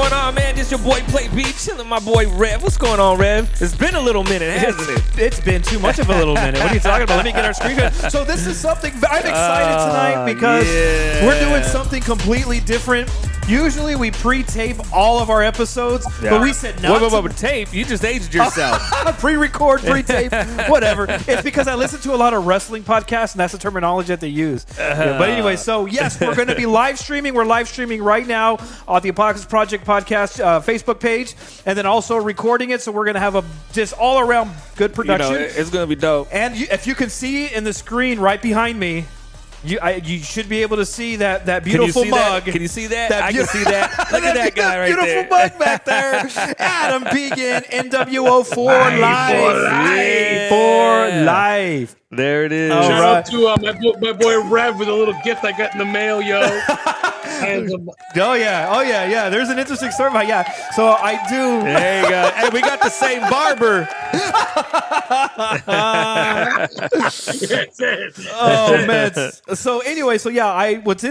going on, man? This your boy Play Beat, chilling my boy Rev. What's going on, Rev? It's been a little minute, hasn't it? It's been too much of a little minute. What are you talking about? Let me get our screen. So this is something I'm excited tonight because we're doing something completely different. Usually we pre-tape all of our episodes, but we said no. Wait, tape? You just aged yourself. Pre-record, pre-tape, whatever. It's because I listen to a lot of wrestling podcasts, and that's the terminology that they use. But anyway, so yes, we're going to be live streaming. We're live streaming right now on the Apocalypse Project Podcast Facebook page, and then also recording it. So we're going to have a just all-around good production. It's going to be dope. And if you can see in the screen right behind me, you should be able to see that beautiful mug. Can you see that? I can see that. Look at that guy right there. Beautiful mug back there. Adam Pegan, NWO for life. For life. There it is. Shout out to my boy Rev with a little gift I got in the mail, yo. Oh yeah. There's an interesting story about So I do. There you go. Hey, we got the same barber. Oh man. So anyway, what's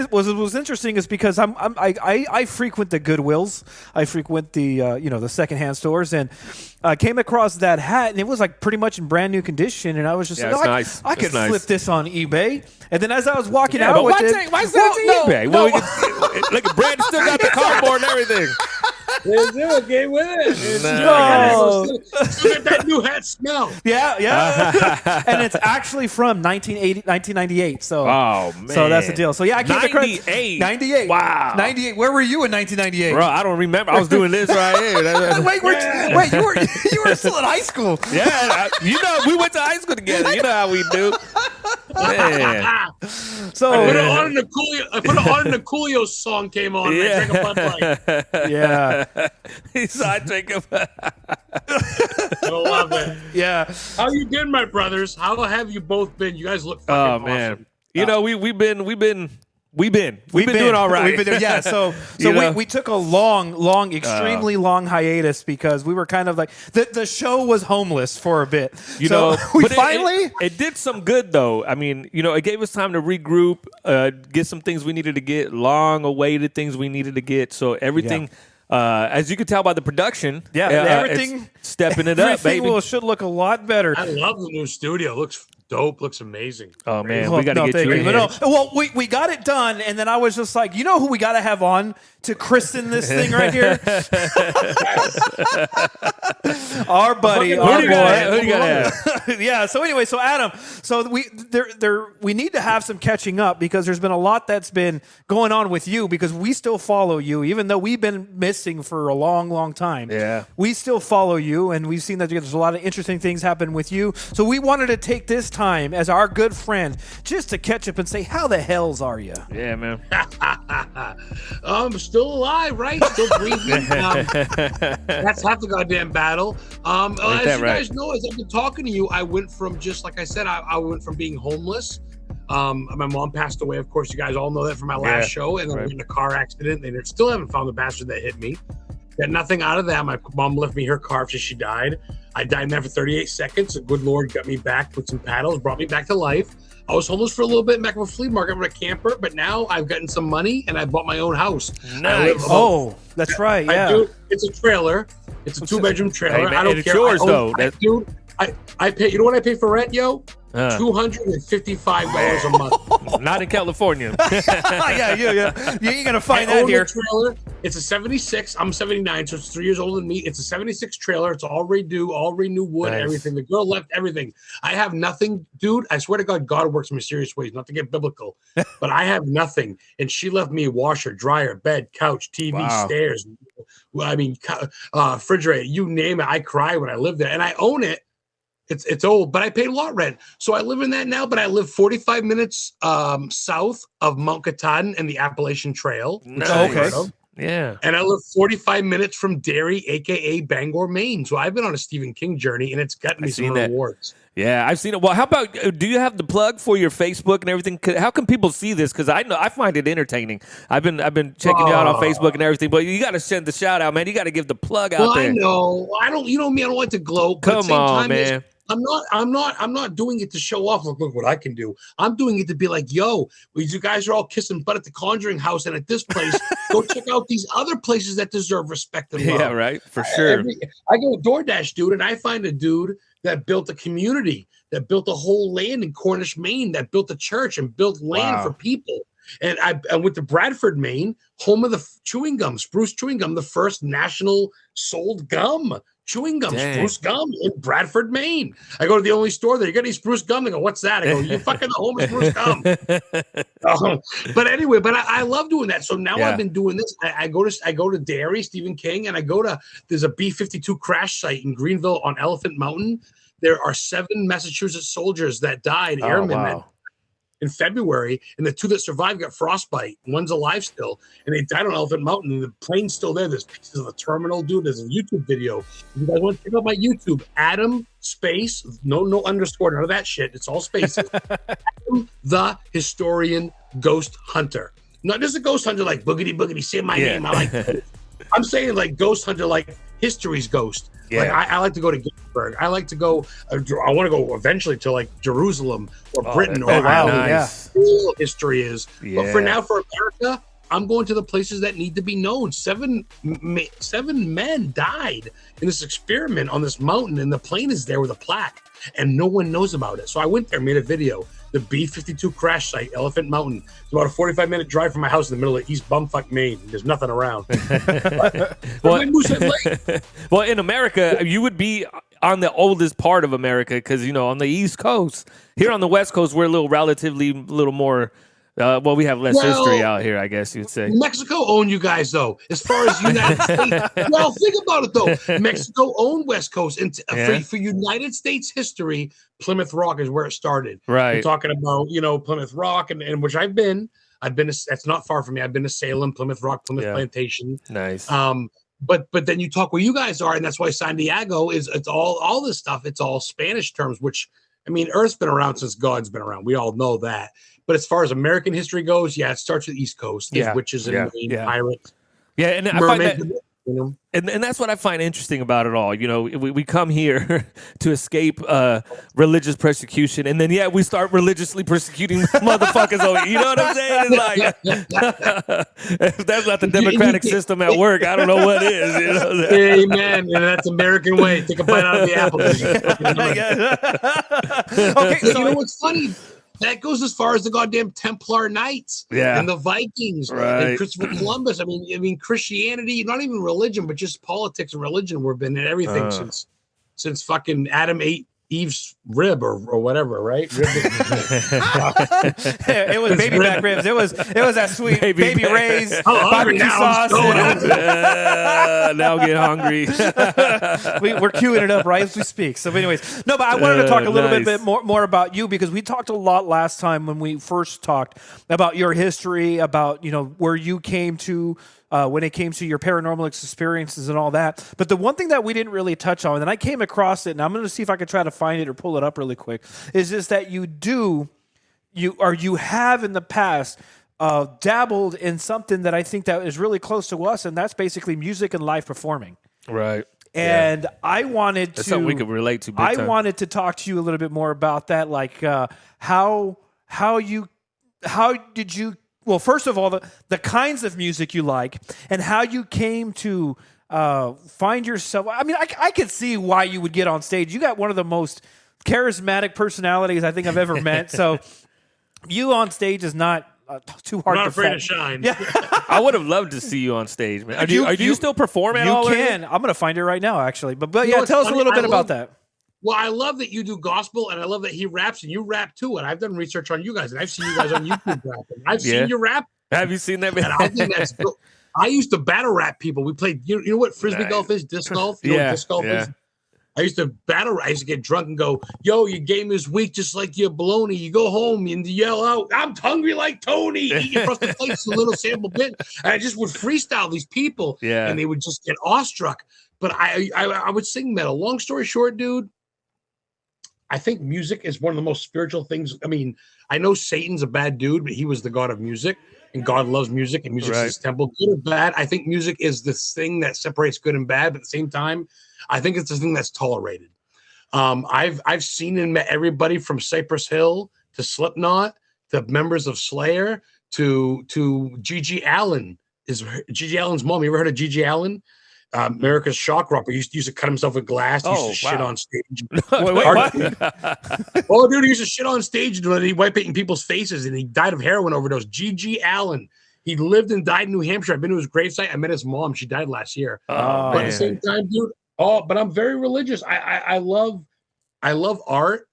interesting is because I frequent the Goodwills. I frequent the the secondhand stores, and I came across that hat, and it was like pretty much in brand new condition, and I was just I could flip this on eBay. And then as I was walking out with it, why is that on eBay? No. Look at Brad still got the cardboard and everything. Let's do it. Get with it. Still get that new hat smell. Yeah. And it's actually from 1998. So, man. So that's the deal. So, I came across 98. Wow. 98. Where were you in 1998? Bro, I don't remember. I was doing this right here. Wait, you were still in high school. Yeah. We went to high school together. You know how we do. Man. So I put it on in the Coolio song came on. Yeah. I drank a Bud Light. Yeah. I drink a I love it. Yeah. How you been, my brothers? How have you both been? You guys look fucking awesome. We've been doing all right. We've been doing, yeah. So we took a long, extremely long hiatus because we were kind of like the show was homeless for a bit. It did some good though. I mean, it gave us time to regroup, get some things we needed to get, long awaited things we needed to get. So everything. Yeah. As you can tell by the production, everything stepping it up, baby. Should look a lot better. I love the new studio. It looks dope. Looks amazing. Oh man, we got to get you in here. Well, we got it done, and then I was just like, who we got to have on to christen this thing right here? Our buddy, our boy. Who you got to have? Yeah. So anyway, Adam, we need to have some catching up because there's been a lot that's been going on with you because we still follow you, even though we've been missing for a long time. Yeah. We still follow you, and we've seen that there's a lot of interesting things happen with you. So we wanted to take this time as our good friend just to catch up and say, how the hells are you? Yeah, man. Still alive, right? Still breathing. That's half the goddamn battle. As you guys know, as I've been talking to you, I went from just like I said, I went from being homeless. My mom passed away. Of course, you guys all know that from my last show. And then I was in a car accident. They still haven't found the bastard that hit me. Got nothing out of that. My mom left me her car after she died. I died in there for 38 seconds. The good Lord got me back with some paddles, brought me back to life. I was homeless for a little bit back at a flea market with a camper, but now I've gotten some money and I bought my own house. Nice. That's right. Yeah. It's a trailer. It's a 2-bedroom trailer. Hey, man, I don't it's care. yours, though. Dude, I pay. You know what I pay for rent, yo? $255 a month. Not in California. Yeah. You ain't gonna find that here. Trailer. It's a 76. I'm 79, so it's 3 years older than me. It's a 76 trailer. It's all renew wood, everything. The girl left everything. I have nothing, dude. I swear to God, God works in mysterious ways. Not to get biblical, but I have nothing, and she left me a washer, dryer, bed, couch, TV, stairs. I mean, refrigerator. You name it. I cry when I live there, and I own it. It's old, but I paid a lot rent. So I live in that now, but I live 45 minutes south of Mount Katahdin and the Appalachian Trail. Nice. Okay. Yeah. And I live 45 minutes from Derry, a.k.a. Bangor, Maine. So I've been on a Stephen King journey, and it's gotten me some rewards. Yeah, I've seen it. Well, how about, do you have the plug for your Facebook and everything? How can people see this? Because I find it entertaining. I've been checking you out on Facebook and everything, but you got to send the shout out, man. You got to give the plug out there. I know. I don't. You know me. I don't like to gloat. Come on, man. I'm not doing it to show off. Look what I can do. I'm doing it to be like, yo, you guys are all kissing butt at the Conjuring House and at this place. Go check out these other places that deserve respect and love. Yeah, right. For sure. I go to DoorDash, dude, and I find a dude that built a community, that built a whole land in Cornish, Maine, that built a church and built land for people. And I went to Bradford, Maine, home of the chewing gum, Spruce chewing gum, the first national sold gum. Chewing gum, Spruce gum in Bradford, Maine. I go to the only store there. You got any Spruce gum? They go, what's that? I go, you fucking the home of Spruce gum. But anyway, I love doing that. So now I've been doing this. I go to Derry, Stephen King, and there's a B-52 crash site in Greenville on Elephant Mountain. There are 7 Massachusetts soldiers that died, airmen in February, and the 2 that survived got frostbite. One's alive still, and they died on Elephant Mountain, and the plane's still there. There's pieces of the terminal, dude. There's a YouTube video. If you guys want to check out my YouTube, Adam space, no underscore, none of that shit. It's all spaces. Adam the Historian Ghost Hunter. Not just a ghost hunter like boogity boogity, say my name. I like I'm saying like ghost hunter like history's ghost. Yeah. Like I like to go to Gettysburg. I like to go. I want to go eventually to like Jerusalem or Britain or nice. Cool history is. Yeah. But for now, for America, I'm going to the places that need to be known. 7 men died in this experiment on this mountain, and the plane is there with a plaque, and no one knows about it. So I went there, made a video. The B-52 crash site, Elephant Mountain. It's about a 45-minute drive from my house in the middle of East Bumfuck, Maine. There's nothing around. Well, in America, you would be on the oldest part of America because, on the East Coast. Here on the West Coast, we're a little more... we have less history out here, I guess you'd say. Mexico owned you guys, though. As far as United States, well, think about it though. Mexico owned West Coast, and for United States history, Plymouth Rock is where it started. Right. We're talking about Plymouth Rock, and which I've been. That's not far from me. I've been to Salem, Plymouth Rock, Plymouth Plantation. Nice. But then you talk where you guys are, and that's why San Diego it's all this stuff. It's all Spanish terms, which I mean, Earth's been around since God's been around. We all know that. But as far as American history goes, it starts with the East Coast. There's witches and pirates. Yeah, and I find that, and that's what I find interesting about it all. We come here to escape religious persecution, and then we start religiously persecuting motherfuckers over. You know what I'm saying? It's like if that's not the democratic system at work, I don't know what is. Amen. And that's American way. Take a bite out of the apple. Okay, so what's funny? That goes as far as the goddamn Templar Knights and the Vikings and Christopher Columbus. I mean, Christianity, not even religion, but just politics and religion. We've been in everything since fucking Adam ate Eve's rib or whatever, right? It was baby back ribs. It was that sweet baby Ray's barbecue sauce. Now get hungry. We're queuing it up right as we speak. So, anyways, no, but I wanted to talk a little bit more about you because we talked a lot last time when we first talked about your history, about where you came to. When it came to your paranormal experiences and all that. But the one thing that we didn't really touch on, and I came across it, and I'm going to see if I can try to find it or pull it up really quick, is just that you have in the past dabbled in something that I think that is really close to us, and that's basically music and live performing. Right. And I wanted that's something we could relate to. I wanted to talk to you a little bit more about that, like how did you. Well, first of all, the kinds of music you like and how you came to find yourself. I mean, I could see why you would get on stage. You got one of the most charismatic personalities I think I've ever met. So you on stage is not too hard. I'm not afraid to shine. Yeah. I would have loved to see you on stage, man. Do you still perform at all? You can. I'm going to find it right now, actually. But tell us a little bit about that. Well, I love that you do gospel, and I love that he raps, and you rap too. And I've done research on you guys, and I've seen you guys on YouTube rapping. I've seen you rap. Have you seen that? And I think that's cool. I used to battle rap people. We played. You know what frisbee golf is? Disc golf. You know what disc golf is? I used to battle rap. I used to get drunk and go, "Yo, your game is weak, just like your baloney." You go home and you yell out, "I'm hungry like Tony." Eat your frosted flakes, a little sample bit. And I just would freestyle these people, and they would just get awestruck. But I would sing metal. Long story short, dude. I think music is one of the most spiritual things. I mean, I know Satan's a bad dude, but he was the god of music, and God loves music, and music's his temple. Good or bad, I think music is this thing that separates good and bad, but at the same time, I think it's the thing that's tolerated. I've seen and met everybody from Cypress Hill to Slipknot to members of Slayer to Gigi Allen. Is Gigi Allen's mom? You ever heard of Gigi Allen? America's shock rocker. He used to cut himself with glass. He used to shit on stage. Wait, what? Oh, dude, he used to shit on stage and he wipe it in people's faces, and he died of heroin overdose. G.G. Allen. He lived and died in New Hampshire. I've been to his gravesite. I met his mom. She died last year. Oh, but at the same time, dude. Oh, but I'm very religious. I love art.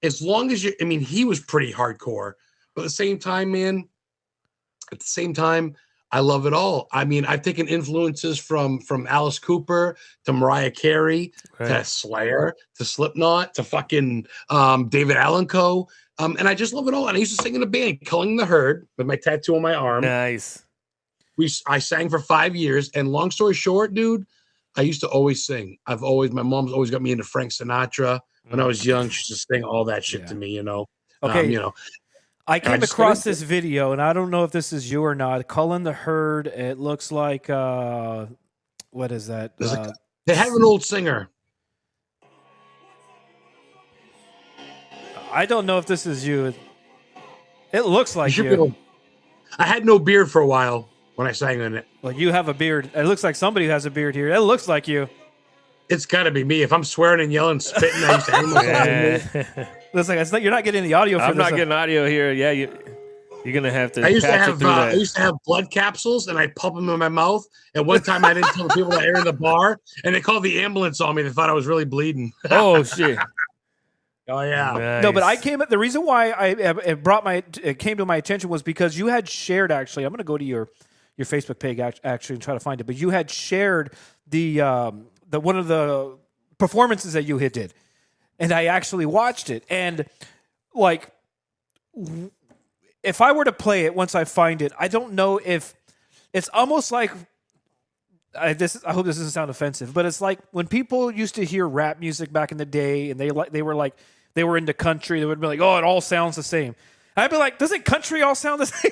As long as you, I mean, he was pretty hardcore. But at the same time, man. At the same time, I love it all. I mean, I've taken influences from Alice Cooper to Mariah Carey to Slayer to Slipknot to fucking David Allan Coe. And I just love it all. And I used to sing in a band, Culling the Herd, with my tattoo on my arm. Nice. I sang for 5 years. And long story short, dude, I used to always sing. My mom's always got me into Frank Sinatra. When I was young, she used to sing all that shit to me, you know. Okay. I came across this video, and I don't know if this is you or not. Culling the Herd. It looks like what is that? They have an old singer. I don't know if this is you. It looks like you. I had no beard for a while when I sang in it. Well, you have a beard. It looks like somebody has a beard here. It looks like you. It's got to be me. If I'm swearing and yelling, spitting, I used to hang myself. Looks like you're not getting the audio. I'm not getting audio here. Yeah, you're gonna have to. I used to have blood capsules, and I'd pump them in my mouth. And one time, I didn't tell the people that were in the bar, and they called the ambulance on me. They thought I was really bleeding. Oh shit! Oh yeah. Nice. No, but I came. The reason why it came to my attention was because you had shared. Actually, I'm going to go to your Facebook page actually and try to find it. But you had shared the one of the performances that you did. And I actually watched it, and like, if I were to play it once I find it, I don't know if it's almost like I hope this doesn't sound offensive, but it's like when people used to hear rap music back in the day, and they were into country, they would be like, "Oh, it all sounds the same." I'd be like, doesn't country all sound the same?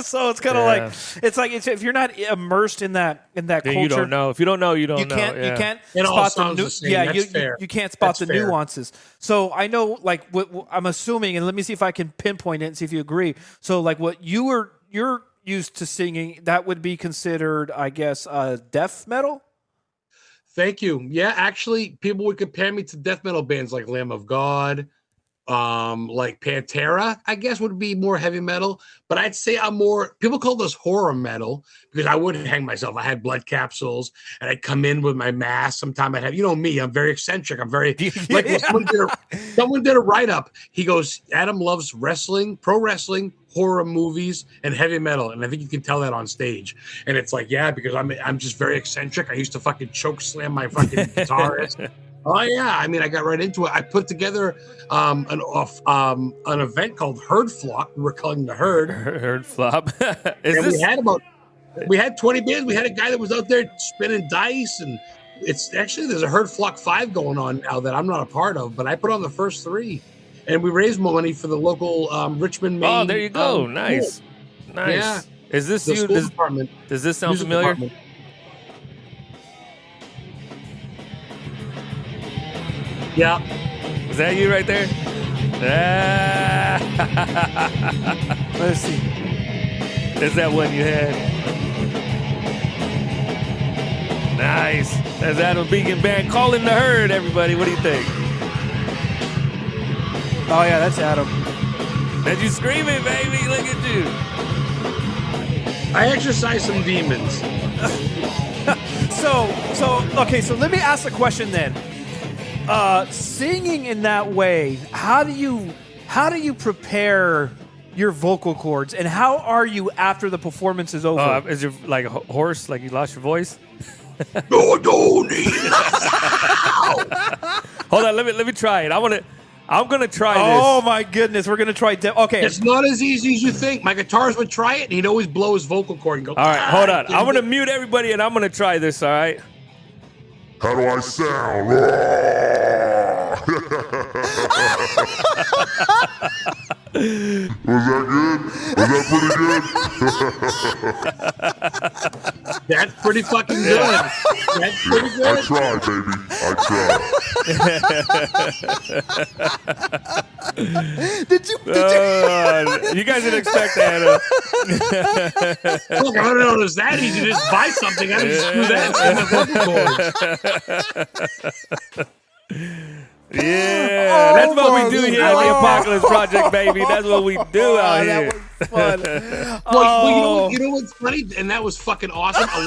So it's kind of like if you're not immersed in that culture, you don't know. If you don't know, you don't know. You can't it spot all the the same. you can't spot the nuances. So I know, like, what I'm assuming, and let me see if I can pinpoint it and see if you agree. So, like, what you're used to singing, that would be considered, I guess, death metal. Thank you. Yeah, actually, people would compare me to death metal bands like Lamb of God. Like Pantera, I guess, would be more heavy metal, but I'd say I'm more, people call this horror metal because I wouldn't hang myself. I had blood capsules and I'd come in with my mask. Sometimes I'd have, me, I'm very eccentric. I'm very, like, someone did a write-up. He goes, Adam loves wrestling, pro wrestling, horror movies, and heavy metal. And I think you can tell that on stage. And it's like, yeah, because I'm just very eccentric. I used to fucking choke slam my fucking guitarist. Oh yeah, I mean, I got right into it. I put together an event called Herd Flop. We were calling the Herd. Herd Flop. We had 20 bands. We had a guy that was out there spinning dice, and it's actually there's a Herd Flock 5 going on now that I'm not a part of, but I put on the first 3, and we raised money for the local Richmond, Maine. Oh, there you go. Nice, school. Nice. Yeah. Is this you? Does this sound familiar? Department. Yeah. Was that you right there? Let's see. Is that one you had? Nice. That's Adam Beacon Band calling the Herd, everybody. What do you think? Oh, yeah, that's Adam. That's you screaming, baby. Look at you. I exercise some demons. So let me ask a question then. Singing in that way, how do you prepare your vocal cords, and how are you after the performance is over? Is your like a horse, like you lost your voice? No, I don't need it. Hold on, let me try it. I'm gonna try this. Oh my goodness, we're gonna try. Okay, it's not as easy as you think. My guitarist would try it, and he'd always blow his vocal cord and go. All right, hold on. I'm gonna mute everybody, and I'm gonna try this. All right. How do I sound? Was that good? Was that pretty good? That's pretty fucking good. That's pretty I good. tried, baby. I tried. Did you? You guys didn't expect that. Look, I don't know if it's that easy to just buy something. I just screw that in the vocal cords. Yeah, that's what we do here at the Apocalypse Project, baby. That's what we do out here. That was fun. Well, you know what's funny? And that was fucking awesome. A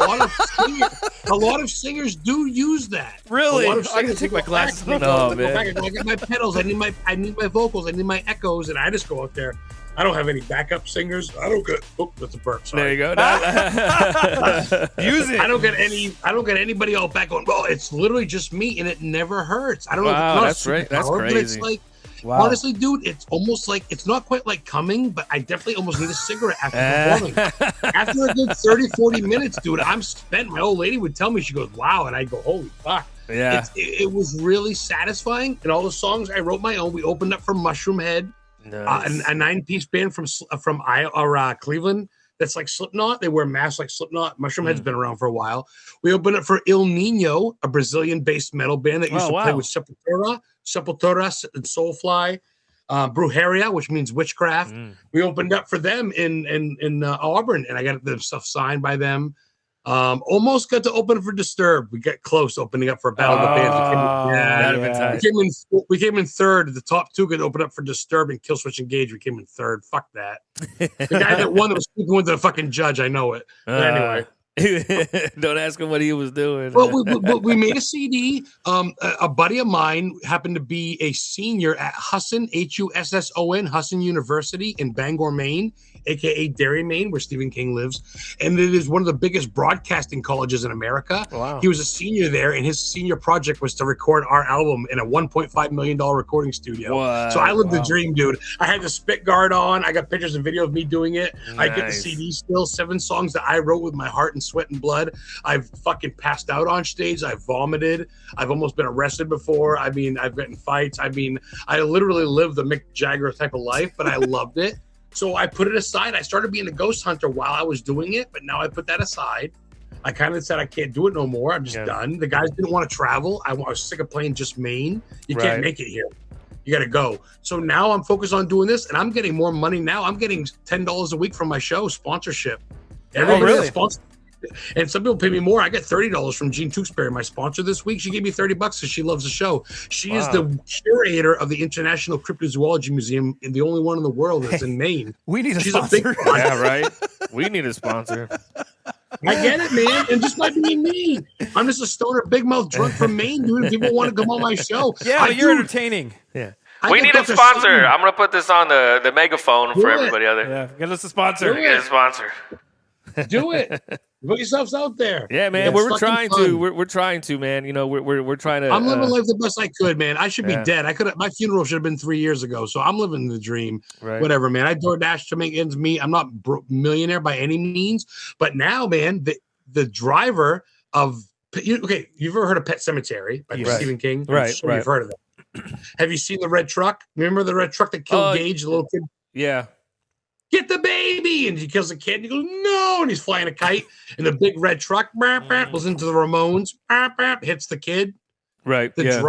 lot of singers do use that. Really? A lot of I can singers take my go glasses back, off. they go back and go, I got my pedals. I need my vocals. I need my echoes, and I just go out there. I don't have any backup singers. I don't get. Oh, that's a burp. Sorry. There you go. Use it. I don't get anybody all back going. Well, it's literally just me, and it never hurts. I don't know. Wow, If it's not that's right. That's superpower, but it's crazy. like, Wow. honestly, dude, it's almost like it's not quite like coming, but I definitely almost need a cigarette after performing. After a good 30, 40 minutes, dude, I'm spent. My old lady would tell me, she goes, "Wow," and I go, "Holy fuck." Yeah. It was really satisfying. And all the songs I wrote my own. We opened up for Mushroom Head. Nice. A 9-piece band from Cleveland that's like Slipknot. They wear masks like Slipknot. Mushroom Head's been around for a while. We opened up for Il Nino, a Brazilian-based metal band that used to play with Sepultura and Soulfly, Brujeria, which means witchcraft. We opened up for them in Auburn, and I got the stuff signed by them. Almost got to open for Disturbed. We got close opening up for Battle of the Bands. We came in third. The top two could open up for Disturbed and Killswitch Engage. We came in third. Fuck that. The guy that won that was speaking with the fucking judge. I know it. But anyway. Don't ask him what he was doing. Well, we made a CD. A buddy of mine happened to be a senior at Husson, Husson, Husson University in Bangor, Maine, aka Derry, Maine, where Stephen King lives. And it is one of the biggest broadcasting colleges in America. Wow. He was a senior there, and his senior project was to record our album in a $1.5 million recording studio. What? So I lived the dream, dude. I had the spit guard on. I got pictures and video of me doing it. I get the Nice. CD still, 7 songs that I wrote with my heart and sweat and blood. I've fucking passed out on stage. I've vomited. I've almost been arrested before. I mean, I've gotten fights. I mean, I literally lived the Mick Jagger type of life, but I loved it. So I put it aside. I started being a ghost hunter while I was doing it, but now I put that aside. I kind of said I can't do it no more. I'm just done. The guys didn't want to travel. I was sick of playing just Maine. You can't make it here. You got to go. So now I'm focused on doing this, and I'm getting more money now. I'm getting $10 a week from my show sponsorship. Everybody that sponsors. And some people pay me more. I got $30 from Jean Tewksbury, my sponsor this week. She gave me $30 because she loves the show. She is the curator of the International Cryptozoology Museum, and the only one in the world that's in Maine. We need a She's sponsor. a big one. Yeah, right. We need a sponsor. I get it, man. And just by being me, I'm just a stoner, big mouth drunk from Maine, dude. People want to come on my show. Yeah, but you're entertaining. Yeah. We need a sponsor. I'm gonna put this on the megaphone for everybody out there. Yeah, get us a sponsor. Do Get a sponsor. Do it. Put yourselves out there. Yeah, man. It's We're fucking trying fun. to. We're trying to, man. You know, we're trying to. I'm living life the best I could, man. I should be dead. I could. My funeral should have been 3 years ago. So I'm living the dream. Right. Whatever, man. I DoorDash to make ends meet. I'm not millionaire by any means, but now, man, the driver of okay, you've ever heard of Pet Cemetery by Stephen King? I'm Right, sure right. You've heard of it. Have you seen the red truck? Remember the red truck that killed Gage, the little kid? Yeah. Get the baby, and he kills the kid. And he goes, no, and he's flying a kite, and the big red truck goes into the Ramones, hits the kid. Right. The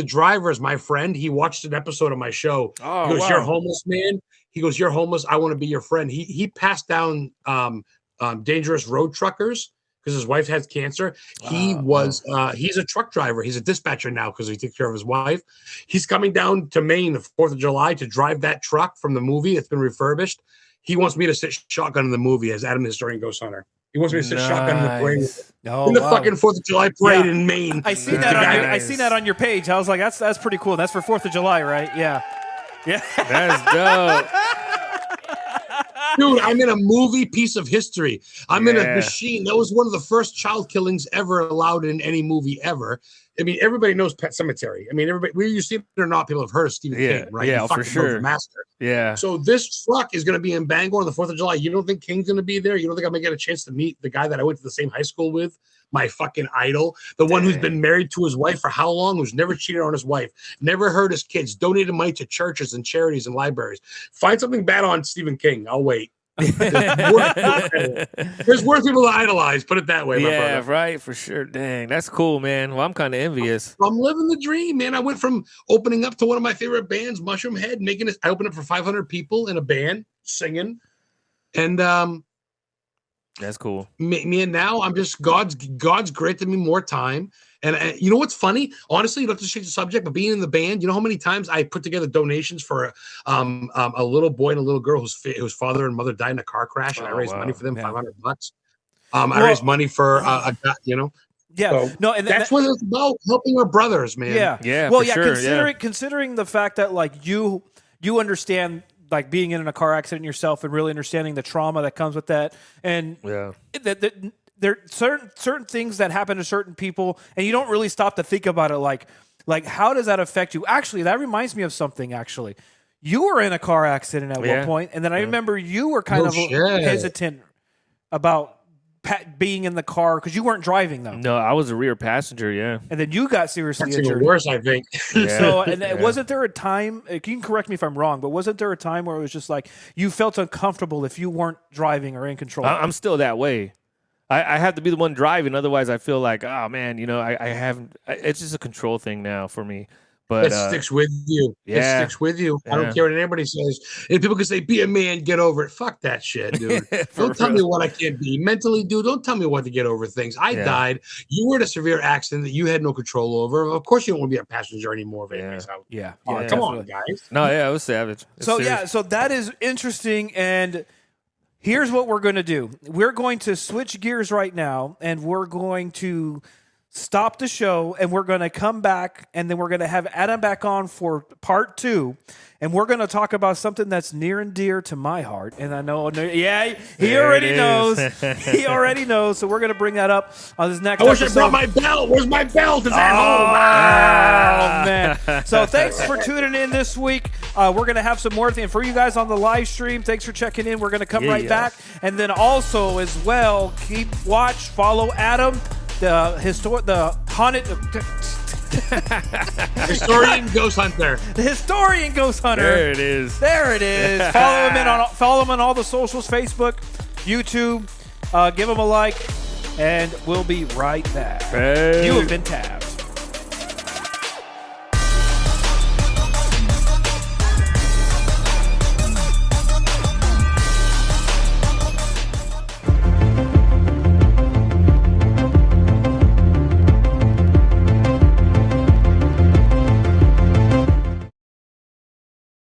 driver is my friend. He watched an episode of my show. Oh, He goes, wow. "You're homeless, man." He goes, "You're homeless. I want to be your friend." He passed down dangerous road truckers because his wife has cancer. He was he's a truck driver. He's a dispatcher now because he takes care of his wife. He's coming down to Maine the 4th of July to drive that truck from the movie. It's been refurbished. He wants me to sit shotgun in the movie as Adam the Historian Ghost Hunter. He wants me to sit shotgun in the parade. In the fucking 4th of July parade in Maine. I seen that. I seen that on your page. I was like, that's pretty cool. That's for 4th of July, right? Yeah. Yeah. That's dope. Dude, I'm in a movie piece of history. I'm in a machine. That was one of the first child killings ever allowed in any movie ever. I mean, everybody knows Pet Cemetery. I mean, everybody, whether you see it or not, people have heard of Stephen King, right? Yeah, You for fucking know sure. the master. Yeah. So this truck is going to be in Bangor on the 4th of July. You don't think King's going to be there? You don't think I'm going to get a chance to meet the guy that I went to the same high school with? my fucking idol, the one who's been married to his wife for how long, who's never cheated on his wife, never hurt his kids, donated money to churches and charities and libraries. Find something bad on Stephen King. I'll wait. There's worse people to idolize, put it that way. Yeah, my brother. right, for sure. Dang, that's cool, man. Well, I'm kind of envious. I'm living the dream, man. I went from opening up to one of my favorite bands, Mushroom Head, making it. I opened up for 500 people in a band singing, and That's cool. me and now I'm just God's granted me more time. And you know what's funny? Honestly, you don't have to change the subject, but being in the band, you know how many times I put together donations for a little boy and a little girl whose father and mother died in a car crash, and I raised money for them, $500. I raised money for a guy, you know. Yeah, So no, and that's what it's about, helping our brothers, man. Yeah, Yeah, Well, for yeah, sure, considering the fact that like you understand like being in a car accident yourself and really understanding the trauma that comes with that, and Yeah. that there certain things that happen to certain people, and you don't really stop to think about it. Like how does that affect you? Actually, that reminds me of something. Actually, you were in a car accident at one point, and then I remember you were kind of hesitant about being in the car because you weren't driving though. No, I was a rear passenger. Yeah. And then you got seriously That's injured. even worse, I think. Yeah. So, and wasn't there a time? You can correct me if I'm wrong, but wasn't there a time where it was just like you felt uncomfortable if you weren't driving or in control? I'm still that way. I have to be the one driving. Otherwise, I feel like, oh, man, you know, I haven't. It's just a control thing now for me. But It sticks with you. yeah. It sticks with you. I Yeah. don't care what anybody says. And people can say, be a man, get over it. Fuck that shit, dude. Don't tell me what I can't be. Mentally, dude, don't tell me what to get over things. I died. You were in a severe accident that you had no control over. Of course, you don't want to be a passenger anymore. Yeah. Come on, guys. No, yeah, it was savage. It's So serious. so that is interesting. And here's what we're going to do. We're going to switch gears right now, and we're going to stop the show, and we're going to come back, and then we're going to have Adam back on for part 2, and we're going to talk about something that's near and dear to my heart. And I know, yeah, he There already it knows. is. He already knows. So we're going to bring that up on this next I wish I episode. brought my belt. Where's my belt? It's at home. Oh, man. So thanks for tuning in this week. We're going to have some more things for you guys on the live stream. Thanks for checking in. We're going to come right back. And then also as well, follow Adam, the haunted... Historian Ghost Hunter. The historian Ghost Hunter. There it is. There it is. Follow him on all the socials, Facebook, YouTube. Give him a like, and we'll be right back. Hey. You have been tabbed.